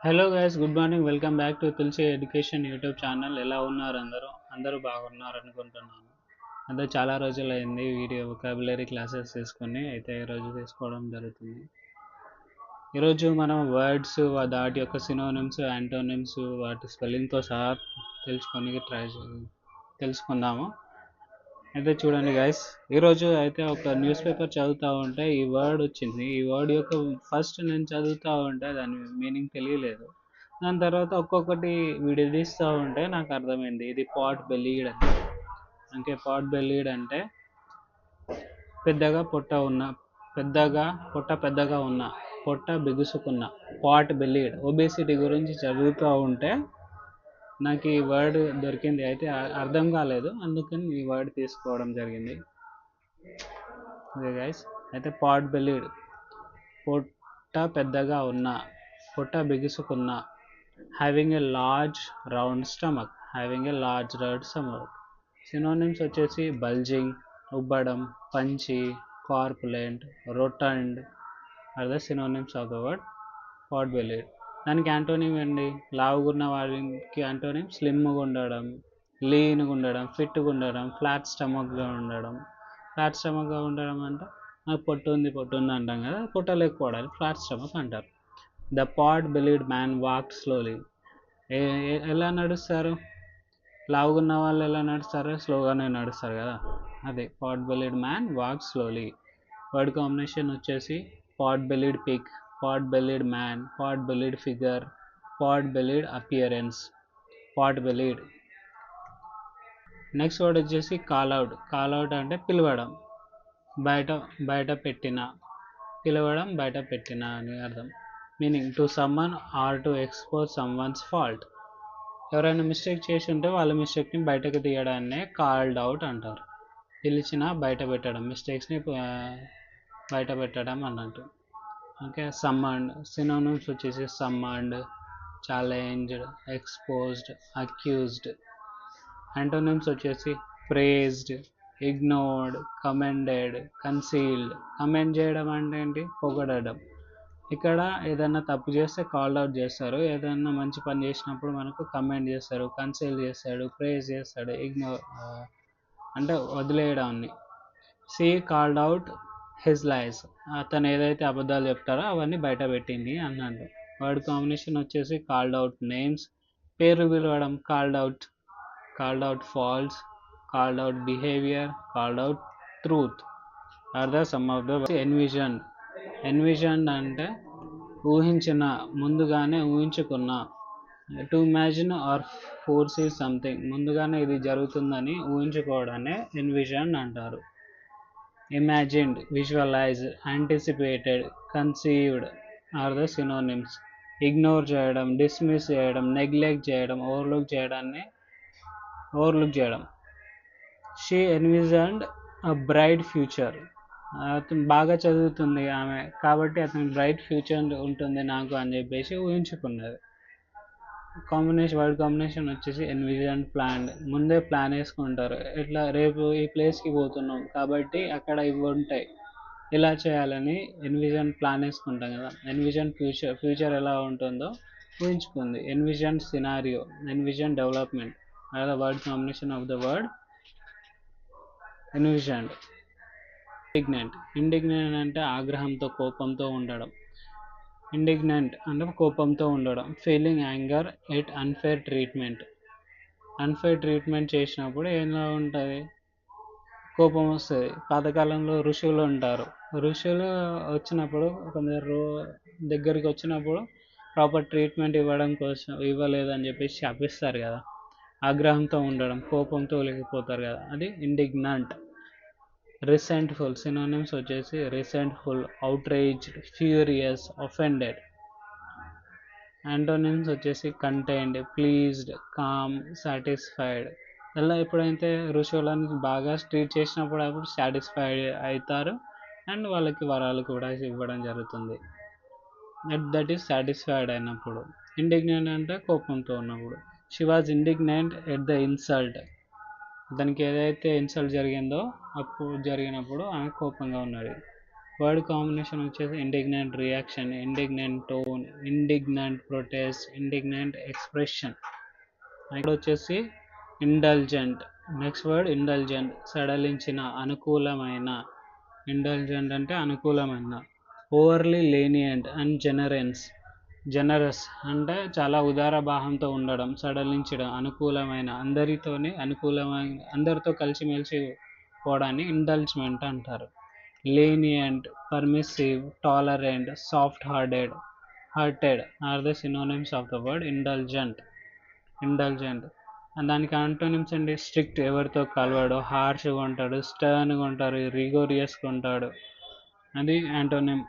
Hello guys, good morning. Welcome back to Tulasi education YouTube channel. ఎలా ఉన్నారు అందరూ బాగున్నారు అనుకుంటున్నాను. అదే చాలా రోజులైంది వీడియో వొకాబులరీ క్లాసెస్ తీసుకొని అయితే ఈరోజు తీసుకోవడం జరుగుతుంది. ఈరోజు మనం వర్డ్స్ వాటి యొక్క సినోనిమ్స్, యాంటోనిమ్స్, వాటి స్పెల్లింగ్తో సహా తెలుసుకుందాము. అయితే చూడండి గైస్, ఈరోజు అయితే ఒక న్యూస్ పేపర్ చదువుతూ ఉంటే ఈ వర్డ్ వచ్చింది. ఈ వర్డ్ యొక్క ఫస్ట్ నేను చదువుతూ ఉంటే దాని మీనింగ్ తెలియలేదు. దాని తర్వాత ఒక్కొక్కటి విడదీస్తూ ఉంటే నాకు అర్థమైంది ఇది పాట్ బెల్లీడ్ అని. అంటే పాట్ బెల్లీడ్ అంటే పెద్దగా పెద్దగా ఉన్న పొట్ట బిగుసుకున్న, పాట్ బెల్లీడ్. ఒబేసిటీ గురించి చదువుతూ ఉంటే నాకు ఈ వర్డ్ దొరికింది. అయితే అర్థం కాలేదు, అందుకని ఈ వర్డ్ తీసుకోవడం జరిగింది. ఓకే గైస్, అయితే పాట్ బెల్లీడ్ పొట్ట పెద్దగా ఉన్న, పొట్ట బిగుసుకున్న. Having a large round stomach. Synonyms వచ్చేసి బల్జింగ్, ఉబ్బడం, paunchy, corpulent, rotund are the synonyms of the word pot bellied. దానికి యాంటోనిమ్ ఏంటి? లావుగున్న వారికి యాంటోనిమ్ స్లిమ్గా ఉండడం, లీన్గా ఉండడం, ఫిట్గా ఉండడం, ఫ్లాట్ స్టమక్గా ఉండడం. అంటే నాకు పొట్టు ఉంది అంటాం కదా, పొట్ట లేకపోవడానికి ఫ్లాట్ స్టమక్ అంటారు. The pot bellied man walked slowly. ఎలా నడుస్తారు? లావుగున్న వాళ్ళు ఎలా నడుస్తారు? స్లోగానే నడుస్తారు కదా, అదే pot bellied man walk slowly. Word combination వచ్చేసి pot bellied pig, pot bellied man, pot bellied figure, pot bellied appearance, pot bellied. Next word వచ్చేసి కాల్అవుట్ అంటే పిలవడం, బయట పెట్టిన అని అర్థం. Meaning to summon or to expose someone's fault. ఎవరైనా mistake చేసి ఉంటే వాళ్ళ మిస్టేక్ని బయటకు తీయడాన్నే కాల్డ్ అవుట్ అంటారు. పిలిచిన బయట పెట్టడం, మిస్టేక్స్ని బయట పెట్టడం అన్నట్టు. ఓకే, సమ్మన్డ్. సినోనిమ్స్ వచ్చేసి సమ్మన్డ్, ఛాలెంజ్డ్, ఎక్స్పోజ్డ్, అక్యూజ్డ్. యాంటోనిమ్స్ వచ్చేసి praised, ignored, commended, concealed. Commend చేయడం అంటే ఏంటి? పొగడడం. ఇక్కడ ఏదైనా తప్పు చేస్తే కాల్డ్ అవుట్ చేస్తారు, ఏదైనా మంచి పని చేసినప్పుడు మనకు కమెండ్ చేస్తారు, కన్సీల్ చేస్తాడు, ప్రేజ్ చేస్తాడు. ఇగ్నోర్ అంటే వదిలేయడాన్ని. She called out his lies. అతను ఏదైతే అబద్ధాలు చెప్తారో అవన్నీ బయట పెట్టింది అన్నాడు. వర్డ్ కాంబినేషన్ వచ్చేసి కాల్డ్ అవుట్ నేమ్స్, పేరు పిలవడం, called out false, called out behaviour, called out truth are the some of the. Envision అంటే ఊహించిన, ముందుగానే ఊహించుకున్న. To imagine or foresee something, ముందుగానే ఇది జరుగుతుందని ఊహించుకోవడాన్ని ఎన్విజన్ అంటారు. Imagined, visualise, anticipated, conceived are the synonyms. Ignore చేయడం, డిస్మిస్ చేయడం, నెగ్లెక్ట్ చేయడం, ఓవర్లుక్ చేయడం. She envisioned a bright future. అతను బాగా చదువుతుంది ఆమె, కాబట్టి అతనికి బ్రైట్ ఫ్యూచర్ ఉంటుంది నాకు అని చెప్పేసి ఊహించుకున్నది. వర్డ్ కాంబినేషన్ వచ్చేసి ఎన్విజన్, ప్లాన్డ్. ముందే ప్లాన్ వేసుకుంటారు, ఇట్లా రేపు ఈ ప్లేస్కి పోతున్నాం కాబట్టి అక్కడ ఇవి ఉంటాయి, ఇలా చేయాలని ఎన్విజన్ ప్లాన్ వేసుకుంటాం కదా. ఎన్విజన్ ఫ్యూచర్ ఎలా ఉంటుందో ఊహించుకుంది. Envision scenario, envision development are the word combination of the word envisioned. Indignant అంటే ఆగ్రహంతో, కోపంతో ఉండడం. ఇండిగ్నెంట్ అంటే కోపంతో ఉండడం. Feeling anger at unfair treatment చేసినప్పుడు ఎలా ఉంటుంది? కోపం వస్తుంది. పాతకాలంలో ఋషులు ఉంటారు, ఋషులు వచ్చినప్పుడు కొందరు దగ్గరికి వచ్చినప్పుడు ప్రాపర్ ట్రీట్మెంట్ ఇవ్వలేదని చెప్పేసి శాపిస్తారు కదా. ఆగ్రహంతో ఉండడం, కోపంతో లేకపోతారు కదా, అది ఇండిగ్నెంట్. రిసెంట్ఫుల్. సినోనిమ్స్ వచ్చేసి రిసెంట్ఫుల్, అవుట్రేజ్డ్, ఫ్యూరియస్, ఒఫెండెడ్. యాంటోనిమ్స్ వచ్చేసి కంటైన్డ్, ప్లీజ్డ్, కామ్, సాటిస్ఫైడ్. ఇలా ఎప్పుడైతే ఋషులను బాగా ట్రీట్ చేసినప్పుడు అప్పుడు సాటిస్ఫైడ్ అవుతారు, అండ్ వాళ్ళకి వరాలు కూడా ఇవ్వడం జరుగుతుంది. దట్ ఈస్ సాటిస్ఫైడ్ అయినప్పుడు. ఇండిగ్నెంట్ అంటే కోపంతో ఉన్నప్పుడు. She was indignant at the insult. దానికి ఏదైతే ఇన్సల్ట్ జరిగిందో జరిగినప్పుడు ఆమె కోపంగా ఉన్నది. వర్డ్ కాంబినేషన్ వచ్చేసి indignant reaction, indignant tone, indignant protest, indignant expression. ఇక్కడ వచ్చేసి ఇండల్జెంట్. నెక్స్ట్ వర్డ్ ఇండల్జెంట్, సడలించిన, అనుకూలమైన. ఇండల్జెంట్ అంటే అనుకూలమైన. ఓవర్లీ lenient అండ్ జనరస్ అంటే చాలా ఉదార భావంతో ఉండడం, సడలించడం, అనుకూలమైన, అందరితో కలిసిమెలిసి పోవడాన్ని ఇండల్జ్మెంట్ అంటారు. lenient, permissive, tolerant, soft-hearted are the synonyms of the word indulgent. దానికి యాంటోనిమ్స్ అండి, స్ట్రిక్ట్, ఎవరితో కలవాడు, హార్ష్గా ఉంటాడు, స్టర్న్గా ఉంటాడు, రిగోరియస్గా ఉంటాడు, అది antonym.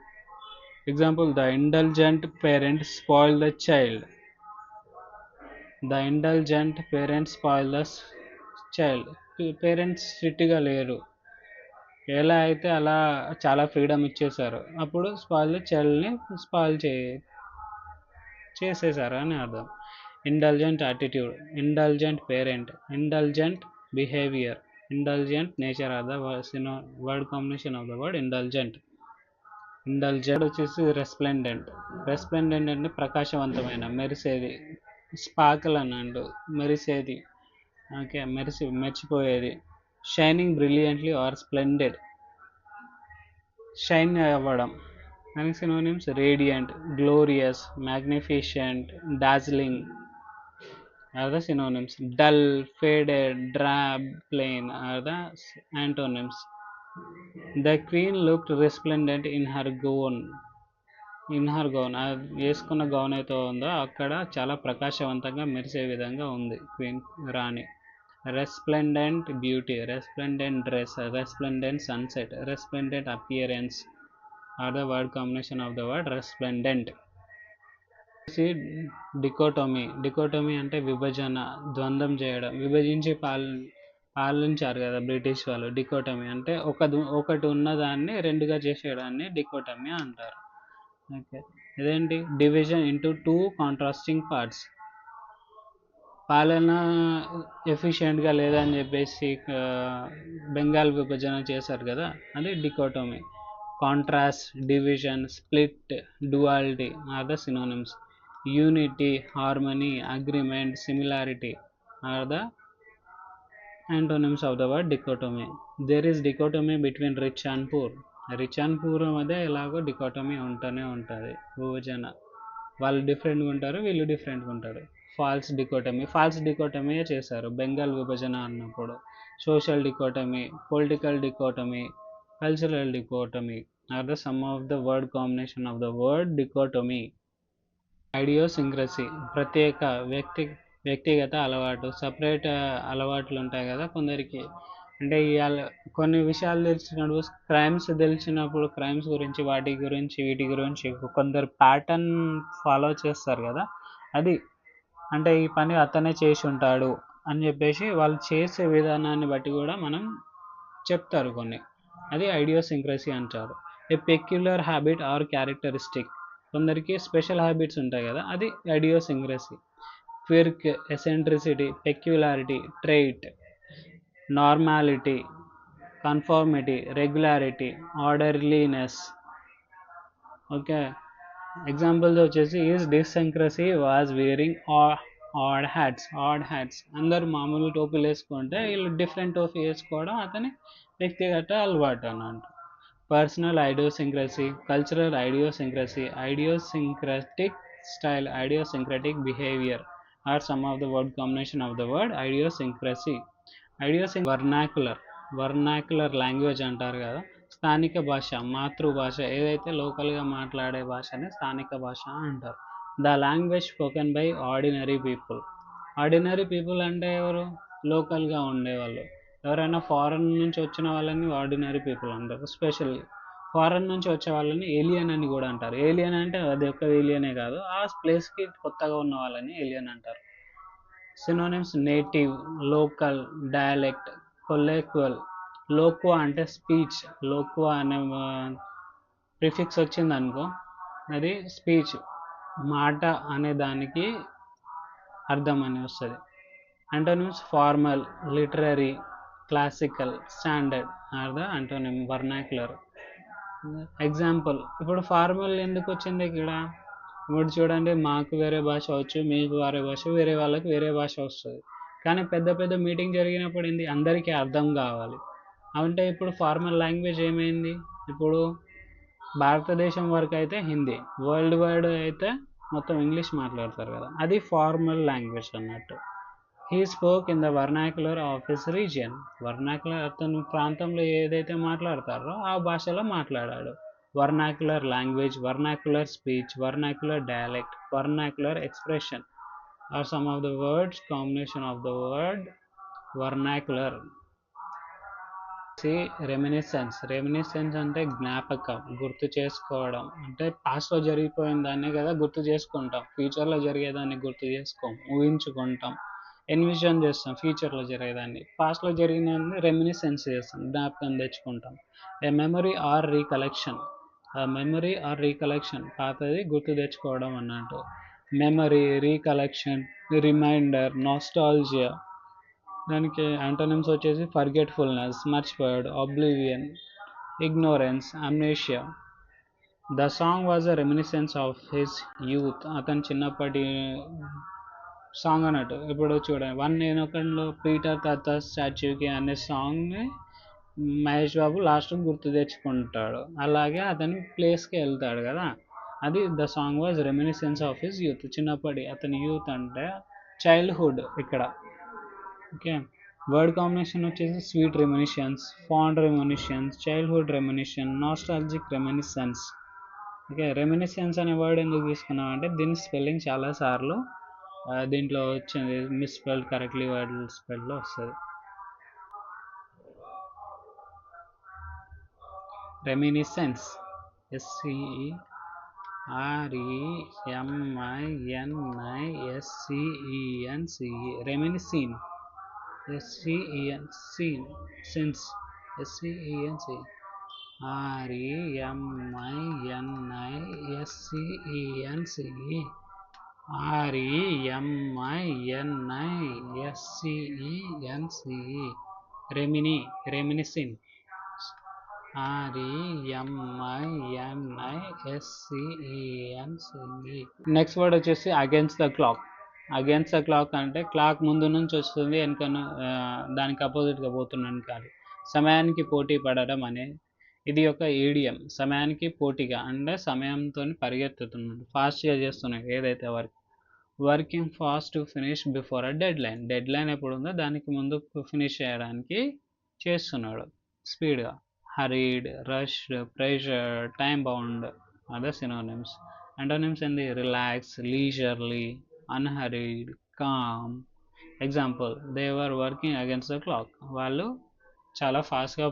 Example, the indulgent parent spoil the child. The indulgent parents spoil the child. Parents స్ట్రిక్ట్గా లేరు, ఎలా అయితే అలా చాలా ఫ్రీడమ్ ఇచ్చేసారు, అప్పుడు స్పాయిల్ ద చైల్డ్ని స్పాయిల్ చేసేసారు అని అర్థం. Indulgent attitude, indulgent parent, indulgent behaviour, indulgent nature are the word combination of the word indulgent. వచ్చేసి రెస్ప్లెండెంట్ అంటే ప్రకాశవంతమైన, మెరిసేది, స్పార్కిల్ అన్నాడు, మెరిసేది, ఓకే, మెరిచిపోయేది. Shining brilliantly or splendid, shine అవ్వడం. దానికి synonyms radiant, glorious, magnificent, dazzling are the synonyms. Dull, faded, drab, plain are the antonyms. The queen looked resplendent in her gown. వేసుకున్న గౌన్ అయితే ఉందో అక్కడ చాలా ప్రకాశవంతంగా మెరిసే విధంగా ఉంది queen, Rani. Resplendent beauty, resplendent dress, resplendent sunset, resplendent appearance are the word combination of the word resplendent. డికోటమీ అంటే విభజన, ద్వంద్వం చేయడం, విభజించి పాలించారు కదా బ్రిటిష్ వాళ్ళు. డికోటమీ అంటే ఒకటి ఉన్నదాన్ని రెండుగా చేసేయడాన్ని డికోటమీ అంటారు. ఓకే, ఇదేంటి, division into two contrasting parts. పాలన ఎఫిషియెంట్గా లేదని చెప్పేసి బెంగాల్ విభజన చేశారు కదా, అది dichotomy. Contrast, division, split, duality are the synonyms. Unity, harmony, agreement, similarity are the antonyms of the word dichotomy. There is dichotomy between rich and poor. Rich and poor మధ్య ఎలాగో డికోటమీ ఉంటూనే ఉంటుంది, విభజన. వాళ్ళు డిఫరెంట్గా ఉంటారు, వీళ్ళు డిఫరెంట్గా ఉంటారు. ఫాల్స్ డికోటమీ చేశారు బెంగాల్ విభజన అన్నప్పుడు. Social dichotomy, political dichotomy, cultural dichotomy are the sum of the word combination of the word dichotomy. ఐడియోసింక్రసీ, ప్రత్యేక, వ్యక్తిగత అలవాటు, సపరేట్ అలవాట్లు ఉంటాయి కదా కొందరికి. అంటే కొన్ని విషయాలు తెలిసినప్పుడు, క్రైమ్స్ గురించి, వీటి గురించి కొందరు ప్యాటర్న్ ఫాలో చేస్తారు కదా, అది అంటే ఈ పని అతనే చేసి ఉంటాడు అని చెప్పేసి వాళ్ళు చేసే విధానాన్ని బట్టి కూడా మనం చెప్తారు కొన్ని, అది ఐడియోసింక్రసీ అంటారు. A peculiar habit or characteristic, కొందరికి స్పెషల్ హ్యాబిట్స్ ఉంటాయి కదా, అది idiosyncrasy. Quirk, eccentricity, peculiarity, trait, normality, conformity, regularity, orderliness. Okay, examples వచ్చేసి is idiosyncrasy was wearing odd hats. అందరు మామూలు టోపీలు వేసుకుంటే వీళ్ళు డిఫరెంట్ టోపీ వేసుకోవడం అతని వ్యక్తిగత అలవాటు అన్నట్టు. Personal idiosyncrasy, cultural idiosyncrasy, idiosyncratic style, idiosyncratic behaviour are some of the word combination of the word idiosyncrasy. Vernacular language అంటారు కదా, స్థానిక భాష, మాతృభాష, ఏదైతే లోకల్గా మాట్లాడే భాషని స్థానిక భాష అంటారు. The language spoken by ordinary people అంటే ఎవరు, లోకల్గా ఉండేవాళ్ళు. ఎవరైనా ఫారెన్ నుంచి వచ్చిన వాళ్ళని ఆర్డినరీ పీపుల్ అంటారు. స్పెషల్లీ ఫారెన్ నుంచి వచ్చే వాళ్ళని ఏలియన్ అని కూడా అంటారు. ఏలియన్ అంటే అది ఒక్క ఏలియనే కాదు, ఆ ప్లేస్కి కొత్తగా ఉన్న వాళ్ళని ఏలియన్ అంటారు. Synonyms native, local, dialect, colloquial. లోక్వా అంటే స్పీచ్, లోక్వా అనే ప్రిఫిక్స్ వచ్చింది అనుకో, అది స్పీచ్, మాట అనే దానికి అర్థం అని వస్తుంది. Antonyms formal, literary, classical, standard are the antonym. Vernacular example ఇప్పుడు ఫార్మల్ ఎందుకు వచ్చింది ఇక్కడ? ఇప్పుడు చూడండి, మాకు వేరే భాష వచ్చు, మీకు వేరే భాష, వేరే వాళ్ళకి వేరే భాష వస్తుంది. కానీ పెద్ద పెద్ద మీటింగ్ జరిగినప్పుడు ఏంది, అందరికీ అర్థం కావాలి అంటే ఇప్పుడు ఫార్మల్ లాంగ్వేజ్ ఏమైంది? ఇప్పుడు భారతదేశం వరకు అయితే హిందీ, వరల్డ్ వైడ్ అయితే మొత్తం ఇంగ్లీష్ మాట్లాడతారు కదా, అది ఫార్మల్ లాంగ్వేజ్ అన్నట్టు. He spoke in the vernacular of his region. Vernacular అతని ప్రాంతంలో ఏదైతే మాట్లాడతారో ఆ భాషలో మాట్లాడాడు. Vernacular language, vernacular speech, vernacular dialect, vernacular expression are some of the words combination of the word vernacular. Reminiscence అంటే జ్ఞాపకం, గుర్తు చేసుకోవడం. అంటే పాస్ట్లో జరిగిపోయిన దాన్ని కదా గుర్తు చేసుకుంటాం, ఫ్యూచర్లో జరిగేదాన్ని గుర్తు చేసుకోం, ఊహించుకుంటాం, ఎన్విజన్ చేస్తాం ఫ్యూచర్లో జరిగేదాన్ని. పాస్ట్లో జరిగిన రెమినిసెన్స్ చేస్తాం, జ్ఞాపకం తెచ్చుకుంటాం. ఏ మెమరీ ఆర్ రీకలెక్షన్, పాతది గుర్తు తెచ్చుకోవడం అన్నట్టు. Memory, recollection, reminder, nostalgia. దానికి యాంటోనిమ్స్ వచ్చేసి ఫర్గెట్ఫుల్నెస్, మర్చిపోయాడు, oblivion, ignorance, amnesia. The song was a reminiscence of his youth. అతని చిన్నప్పటి సాంగ్ అన్నట్టు. ఇప్పుడు చూడండి, 1 నేనొకడిలో పీటర్ కథ స్టాచ్యూకి అనే సాంగ్ని మహేష్ బాబు లాస్ట్ గుర్తు తెచ్చుకుంటాడు. అలాగే అతని ప్లేస్కి వెళ్తాడు కదా, అది the song was reminiscence of his youth. చిన్నప్పటి అతని యూత్ అంటే చైల్డ్హుడ్ ఇక్కడ. ఓకే, వర్డ్ కాంబినేషన్ వచ్చేసి sweet reminiscences, fond reminiscences, childhood reminiscence, nostalgic reminiscence. Okay, reminiscence అనే వర్డ్ ఎందుకు తీసుకున్నాం అంటే దీని స్పెల్లింగ్ చాలాసార్లు దీంట్లో వచ్చింది, మిస్స్పెల్డ్, కరెక్ట్లీ వర్డ్ స్పెల్లో వస్తుంది. Reminiscence, SEREMINISCENCE, రెమినిసీన్, sense, SENCE, REMINISCENCE, రెమినిసిన్, REMINISCENCE. Next word వచ్చేసి against the clock. Against the clock అంటే క్లాక్ ముందు నుంచి వస్తుంది, వెనక దానికి అపోజిట్గా పోతున్నాను కానీ సమయానికి పోటీ పడడం అనే ఇది ఒక ఈడియం. సమయానికి పోటీగా అంటే సమయంతో పరిగెత్తుతున్నాడు, ఫాస్ట్గా చేస్తున్నాడు ఏదైతే working fast to finish before a deadline ఎప్పుడు ఉందో దానికి ముందు ఫినిష్ చేయడానికి చేస్తున్నాడు స్పీడ్గా. Hurried, rushed, pressure, time bound are the synonyms. Antonyms ఏంది? Relax, leisurely, unhurried, calm. Example, they were working against the clock. వాళ్ళు చాలా ఫాస్ట్గా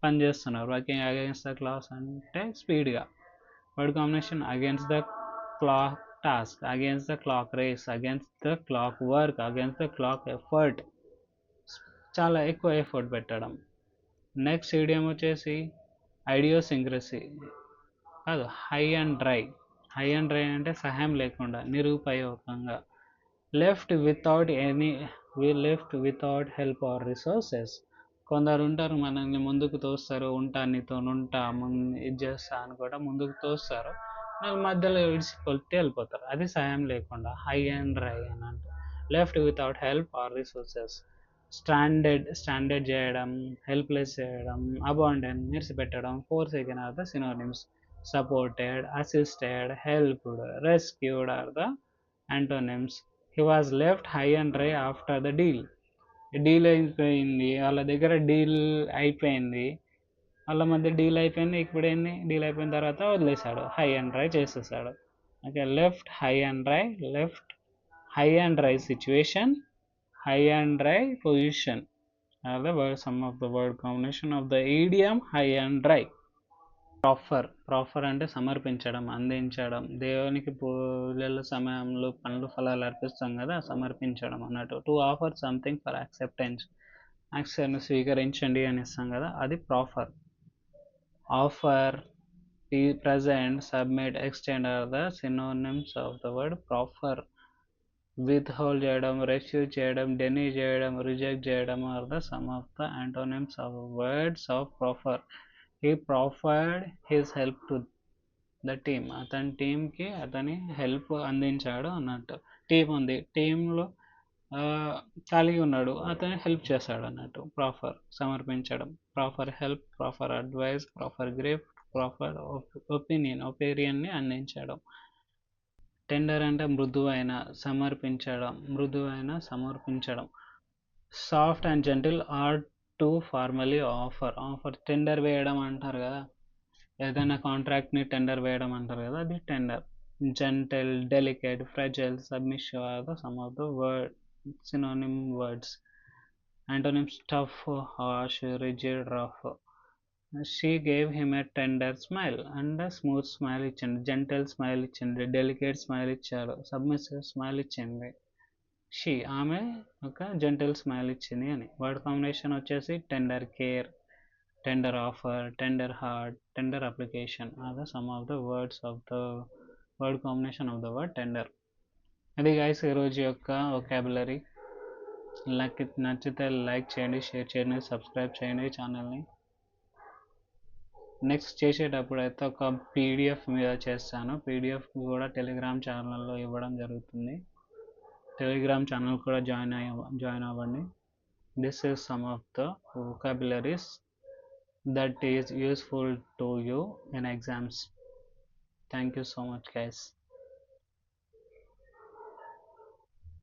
పనిచేస్తున్నారు. వర్కింగ్ అగేన్స్ట్ ద క్లాక్ అంటే స్పీడ్గా. Word combination against the clock task, against the clock race, against the clock work, against the clock effort. చాలా ఎక్కువ effort పెట్టడం. Next idiom వచ్చేసి ఐడియోసింక్రసీ కాదు, high and dry. High and dry అంటే సహాయం లేకుండా, నిరుపయోగంగా. Left without help or resources. కొందరు ఉంటారు మనల్ని ముందుకు తోస్తారు, ఉంటా నీతో ఉంటా, ఇది చేస్తా అని కూడా ముందుకు తోస్తారు, వాళ్ళు మధ్యలో విడిచిపోతే వెళ్ళిపోతారు, అది సహాయం లేకుండా హై అండ్ డ్రై అని అంటే. Left without help or resources. Stranded చేయడం, హెల్ప్లెస్ చేయడం, అబాండన్, నిడిచిపెట్టడం, forsaken are the synonyms. Supported, assisted, helped, rescued are the antonyms. He was left high and dry after the deal. Deal అయిపోయింది, వాళ్ళ దగ్గర deal అయిపోయింది, వాళ్ళ మధ్య డీల్ అయిపోయింది. ఇప్పుడు ఏంది, డీల్ అయిపోయిన తర్వాత వదిలేశాడు, హై అండ్ డ్రై చేసేసాడు. Okay, left high and dry, left high and dry situation, high and dry position are the word, some of the word combination of the idiom high and dry. ప్రాఫర్ అంటే సమర్పించడం, అందించడం. దేవునికి పూజల సమయంలో పండ్లు ఫలాలు అర్పిస్తాం కదా, సమర్పించడం అన్నట్టు. To offer something for acceptance, యాక్సెప్ట్ను స్వీకరించండి అని ఇస్తాం కదా, అది proffer. Offer, present, submit, extend are the synonyms of the word proffer. Withhold చేయడం, refuse చేయడం, deny చేయడం, రిజెక్ట్ చేయడం are the some of the antonyms of words of proffer. He provide his help to the team. అతని టీంకి అతని help అందించాడు అన్నట్టు. Team ఉంది, టీంలో ఖాళీగా ఉన్నాడు, అతను హెల్ప్ చేశాడు అన్నట్టు. ప్రాఫర్ సమర్పించడం, proffer help, proffer advice, proffer gift, proffer ఒపీనియన్ని అందించడం. టెండర్ అంటే మృదువైన, సమర్పించడం, మృదువైన సమర్పించడం. Soft and gentle or to formally offer tender వేయడం అంటారు కదా, ఏదైనా కాంట్రాక్ట్ని టెండర్ వేయడం అంటారు కదా, అది tender. Gentle, delicate, fragile, submissive or the some of the word synonym words. Antonyms: tough, harsh, rigid, rough. She gave him a tender smile and a smooth smile ఇచ్చింది, gentle smile ఇచ్చింది, delicate smile ఇచ్చాడు, submissive smile ఇచ్చింది. She ఆమె ఒక gentle smile ఇచ్చింది అని. Word combination వచ్చేసి tender care, tender offer, tender heart, tender application or the some of the words of the word combination of the word tender. అది guys ఈరోజు యొక్క వొకాబులరీ. నచ్చితే లైక్ చేయండి, షేర్ చేయండి, సబ్స్క్రైబ్ చేయండి ఛానల్ని. నెక్స్ట్ చేసేటప్పుడు అయితే ఒక పీడిఎఫ్ మీద చేస్తాను. పీడిఎఫ్ కూడా టెలిగ్రామ్ ఛానల్లో ఇవ్వడం జరుగుతుంది. టెలిగ్రామ్ ఛానల్ కూడా జాయిన్ అవ్వండి. This is some of the vocabularies that is useful to you in exams. Thank you so much guys.